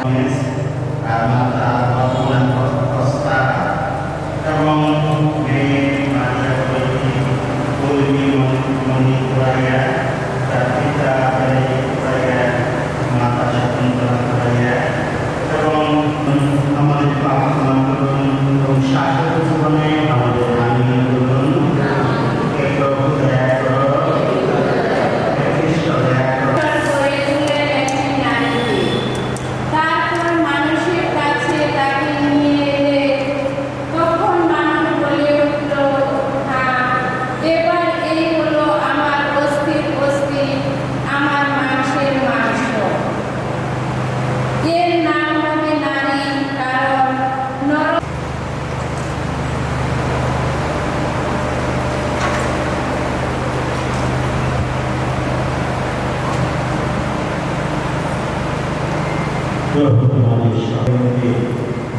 Mata Papuan Costa এবং Monipuraya dan kita dari Puraya Mata Shakuntala Puraya এবং আমাদের প্রার্থনা করুন এবং শাসক জীবনে আমাদের আনন্দ করুন প্রভু দয়া করো খ্রিস্ট দয়া করো।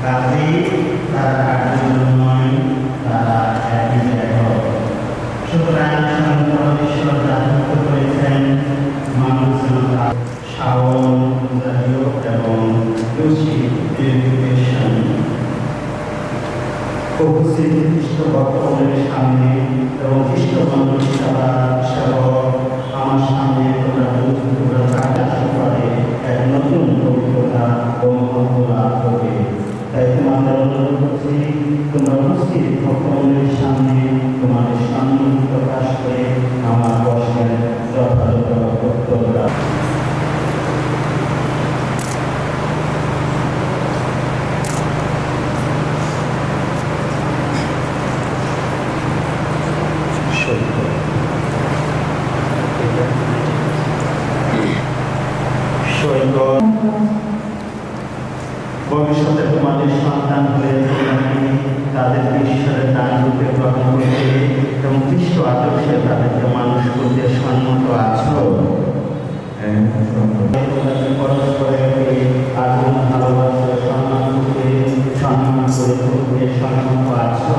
কাজেই তারা কার্যক্রমে তারা সুতরাং ঈশ্বর রাজত্ব করেছেন মানুষ শাওন এবং প্রভু শ্রীখ্রিস্ট বর্তমানের সামনে এবং খ্রিস্ট মানুষ সেবক আমার সামনে তোমরা কাটাতে পারে এক নতুন পবিত্রতা ও মহত্ব লাভ করবে। তাই তোমাদের অনুরোধ করছি তোমরা উপস্থিত ভক্তমন্ডলীর সামনে তোমাদের সম্মান প্রকাশ করে আমার বর্ষের যথাযথ বক্তব্য ভবিষ্যতে তোমাদের সন্তান হয়ে তাদেরকে ঈশ্বরের দান রূপে গ্রহণ করতে এবং খ্রিস্ট আদর্শে তাদেরকে মানুষ করতে সম্মত আছো। পরস্পরকে আগুন ভালোবাসা সম্মান করে সম্মত আছো।